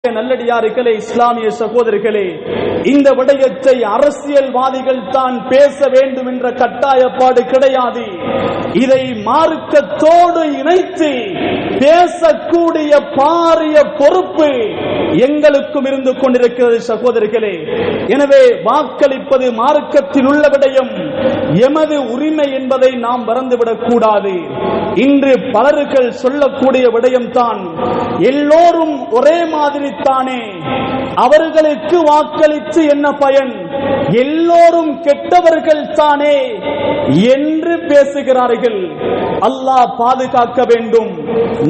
நல்லடியார்களே, இஸ்லாமிய சகோதரர்களே, இந்த விடயத்தை அரசியல்வாதிகள் தான் பேச வேண்டும் என்ற கட்டாயப்பாடு கிடையாது. இதை மார்க்கத்தோடு இணைத்து பேசக்கூடிய பாரிய பொறுப்பு எங்களுக்கும் இருந்து கொண்டிருக்கிறது சகோதரர்களே. எனவே வாக்களிப்பது மார்க்கத்தில் உள்ள விடயம், எமது உரிமை என்பதை நாம் மறந்துவிடக் கூடாது. இன்று பலர்கள் சொல்லக்கூடிய விடயம் தான், எல்லோரும் ஒரே மாதிரி தானே, அவர்களுக்கு வாக்களித்து என்ன பயன், எல்லோரும் கெட்டவர்கள் தானே என்று பேசுகிறார்கள். அல்லாஹ் பாதுகாக்க வேண்டும்.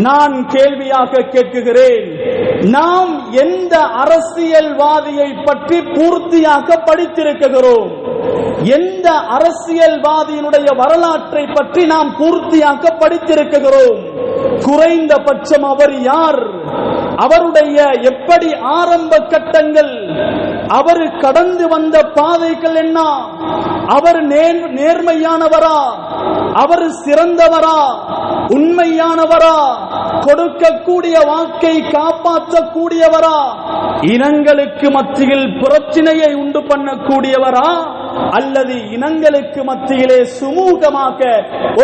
நான் கேள்வியாக கேட்கிறேன், நாம் எந்த அரசியல்வாதியை பற்றி பூர்த்தியாக படித்திருக்கிறோம்? எந்த அரசியல்வாதியினுடைய வரலாற்றை பற்றி நாம் பூர்த்தியாக படித்திருக்கிறோம்? குறைந்தபட்சம் அவர் யார், அவருடைய எப்படி ஆரம்ப கட்டங்கள், அவர் கடந்து வந்த பாதைகள் என்ன, அவர் நேர்மையானவரா, அவர் சிறந்தவரா, உண்மையானவரா, கொடுக்கக்கூடிய வாக்கை காப்பாற்றக்கூடியவரா, இனங்களுக்கு மத்தியில் பிரச்சனையை உண்டு பண்ணக்கூடியவரா, அல்லது இனங்களுக்கு மத்தியிலே சுமூகமாக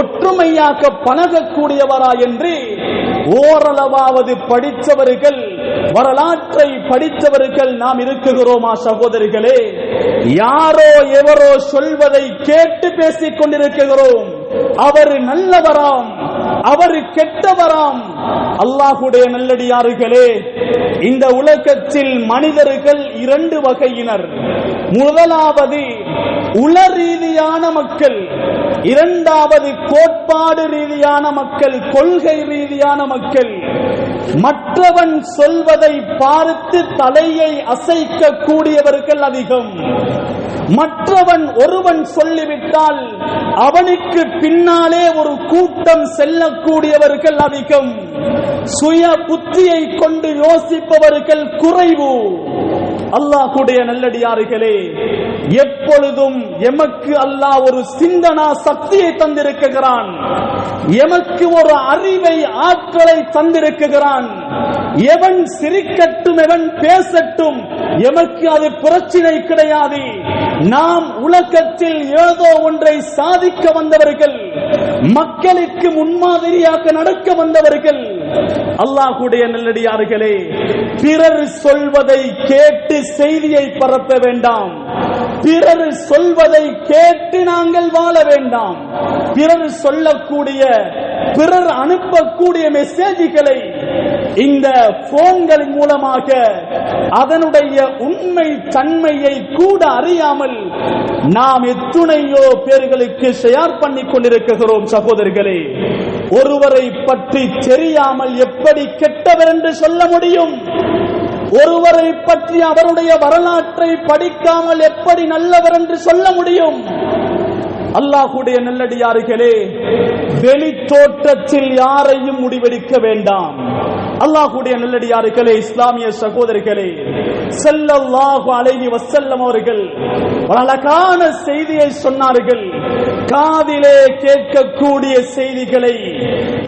ஒற்றுமையாக பழகக்கூடியவரா என்று ஓரளவாவது படித்தவர்கள், வரலாற்றை படித்தவர்கள் நாம் இருக்குகிறோமா சகோதரிகளே? யாரோ எவரோ சொல்வதை கேட்டு பேசிக் கொண்டிருக்கிறோம். அவர் நல்லவராம், அவர் கெட்டவராம். அல்லாஹ்வுடைய நல்லடியார்களே, இந்த உலகத்தில் மனிதர்கள் இரண்டு வகையினர். முதலாவது உள ரீதியான மக்கள், இரண்டாவது கோட்பாடு ரீதியான மக்கள், கொள்கை ரீதியான மக்கள். மற்றவன் சொல்வதை பார்த்து தலையை அசைக்க கூடியவர்கள் அதிகம். மற்றவன் ஒருவன் சொல்லிவிட்டால் அவனுக்கு பின்னாலே ஒரு கூட்டம் செல்லக்கூடியவர்கள் அதிகம். சுய புத்தியை கொண்டு யோசிப்பவர்கள் குறைவு. அல்லாஹ்வுடைய நல்லடியார்களே, எப்பொழுதும் எமக்கு அல்லாஹ் ஒரு சிந்தனா சக்தியை தந்திருக்கிறான், எமக்கு ஒரு அறிவை, ஆற்றலை தந்திருக்கிறான். எவன் சிரிக்கட்டும், எவன் பேசட்டும், எமக்கு அது பிரச்சனை கிடையாது. நாம் உலகத்தில் ஏதோ ஒன்றை சாதிக்க வந்தவர்கள், மக்களுக்கு முன்மாதிரியாக நடக்க வந்தவர்கள். அல்லாஹ்வுடைய நல்லடியார்களே, பிறர் சொல்வதை கேட்டு செய்தியை பரப்ப வேண்டாம். பிறர் சொல்வதை கேட்டு நாங்கள் வாழ வேண்டாம். பிறர் சொல்லக்கூடிய, பிறர் அனுப்பக்கூடிய மெசேஜ்களை இந்த போன்களின் மூலமாக அதனுடைய உண்மை தன்மையை கூட அறியாமல் நாம் எத்துணையோ பேர்களுக்கு ஷேர் பண்ணிக் கொண்டிருக்கிறோம் சகோதரர்களே. ஒருவரை பற்றி தெரியாமல் எப்படி கெட்டவர் என்று சொல்ல முடியும்? ஒருவரை பற்றி அவருடைய வரலாற்றை படிக்காமல் எப்படி நல்லவர் என்று சொல்ல முடியும்? அல்லாஹ்வுடைய நல்லடியார்களே, வெளி தோற்றத்தில் யாரையும் முடிவெடுக்க வேண்டாம். அல்லாஹ்வுடைய நல்லடியார்களே, இஸ்லாமிய சகோதரர்களே, ஸல்லல்லாஹு அலைஹி வஸல்லம் அவர்கள் அழகான செய்தியை சொன்னார்கள். காதிலே கேட்கக்கூடிய செய்திகளை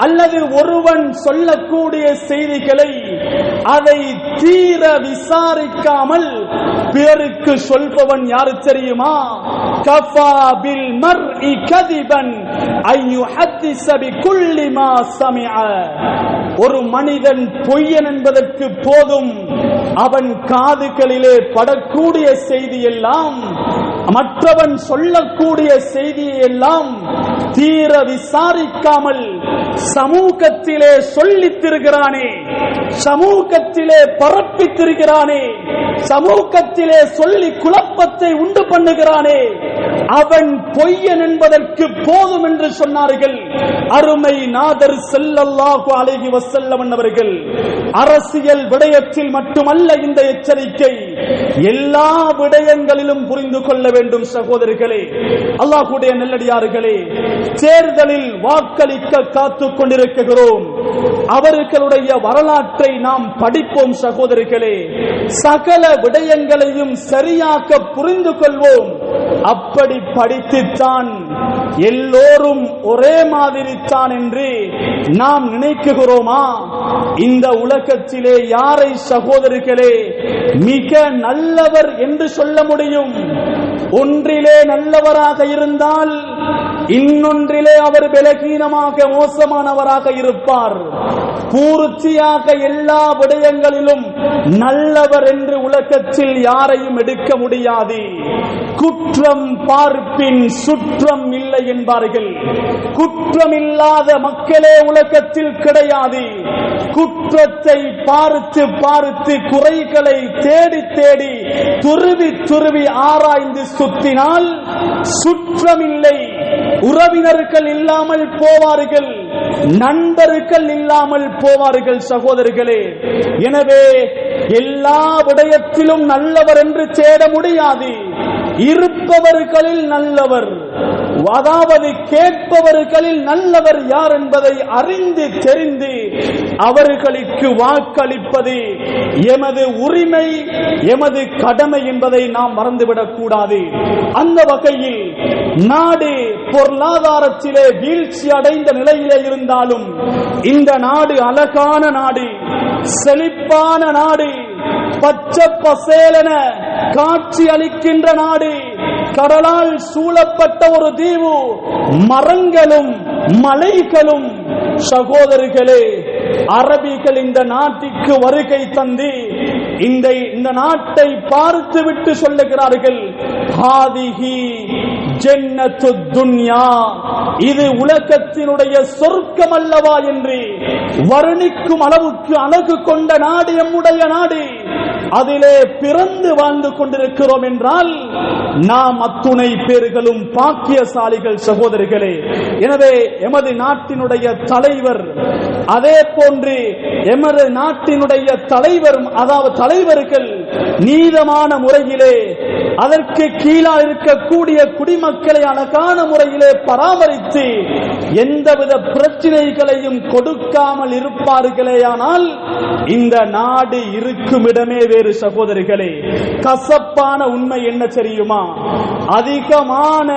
அல்லது ஒருவன் சொல்லக்கூடிய செய்திகளை அதை தீர விசாரிக்காமல் பிறருக்கு சொல்பவன் யாரு தெரியுமா? கஃபா பில் மர்இ கதிபன் ஐ யுஹத்திஸ பிகுல்லி மா சமிஅ. ஒரு மனிதன் பொய்யன் என்பதற்கு போதும் அவன் காதுகளிலே படக்கூடிய செய்தி எல்லாம், மற்றவன் சொல்லக்கூடிய செய்தியை எல்லாம் தீர விசாரிக்காமல் சமூகத்திலே சொல்லித் திரிகிறானே, சமூகத்திலே பரப்பித் திரிகிறானே, சமூகத்திலே சொல்லி குழப்பத்தை உண்டு பண்ணுகிறானே, அவன் பொய்யன் என்பதற்கு போதும் என்று சொன்னார்கள் அருமை நாதர் ஸல்லல்லாஹு அலைஹி வஸல்லம் அவர்கள். அரசியல் விடயத்தில் மட்டுமல்ல இந்த எச்சரிக்கை, எல்லா விடயங்களிலும் புரிந்து கொள்ள வேண்டும் சகோதரர்களே. அல்லாஹ்வுடைய நல்லடியார்களே, தேர்தலில் வாக்களிக்க காத்துக் கொண்டிருக்கிறோம். அவர்களுடைய வரலாற்றை நாம் படிப்போம் சகோதரர்களே. சகல விடயங்களையும் சரியாக புரிந்து கொள்வோம். அப்படி படித்துத்தான் எல்லோரும் ஒரே மாதிரி தான் என்று நாம் நினைக்குகிறோமா? இந்த உலகத்திலே யாரை சகோதரர்களே மிக நல்லவர் என்று சொல்ல முடியும்? ஒன்றிலே நல்லவராக இருந்தால் இன்னொன்றிலே அவர் பலகீனமாக மோசமானவராக இருப்பார். பூர்த்தியாக எல்லா விடயங்களிலும் நல்லவர் என்று உலகத்தில் யாரையும் எடுக்க முடியாது. குற்றம் பார்ப்பின் சுற்றம் இல்லை என்பார்கள். குற்றம் இல்லாத மக்களே உலகத்தில் கிடையாது. குற்றத்தை பார்த்து பார்த்து குறைகளை தேடி தேடி துருவி துருவி ஆராய்ந்து சுத்தினால் சுற்றமில்லை. உறவினர்கள் இல்லாமல் போவார்கள், நண்பர்கள் இல்லாமல் போவார்கள் சகோதரர்களே. எனவே எல்லா விடயத்திலும் நல்லவர் என்று தேட முடியாது. இருப்பவர்களில் நல்லவர், அதாவது கேட்பவர்களில் நல்லவர் யார் என்பதை அறிந்து தெரிந்து அவர்களுக்கு வாக்களிப்பது எமது உரிமை, எமது கடமை என்பதை நாம் மறந்துவிடக் கூடாது. அந்த வகையில் நாடு பொருளாதாரத்திலே வீழ்ச்சி அடைந்த நிலையிலே இருந்தாலும் இந்த நாடு அழகான நாடு, செழிப்பான நாடு, பச்சை பசேலென காட்சி அளிக்கின்ற நாடு, கடலால் சூழப்பட்ட ஒரு தீவு, மரங்களும் மலைகளும். சகோதரர்களே, அரபிகள் இந்த நாட்டிற்கு வருகை தந்து இந்த நாட்டை பார்த்துவிட்டு சொல்லுகிறார்கள், ஹாதிஹி ஜன்னத்து துன்யா, இது உலகத்தினுடைய சொர்க்கம் அல்லவா என்று வர்ணிக்கும் அளவுக்கு அழகு கொண்ட நாடு எம்முடைய நாடு. அதிலே பிறந்து வாழ்ந்து கொண்டிருக்கிறோம் என்றால் நாம் அத்துணை பேர்களும் பாக்கியசாலிகள் சகோதரிகளே. எனவே எமது நாட்டினுடைய தலைவர், அதே போன்று எமது நாட்டினுடைய தலைவர், அதாவது தலைவர்கள் நீதமான முறையிலே அதற்கு கீழே இருக்கக்கூடிய குடிமக்களை அழகான முறையிலே பராமரித்து எந்தவித பிரச்சனைகளையும் கொடுக்காமல் இருப்பார்களேயானால் இந்த நாடு இருக்கும் இடமே வேறு சகோதரிகளே. கசப்பான உண்மை என்ன தெரியுமா? அதிகமான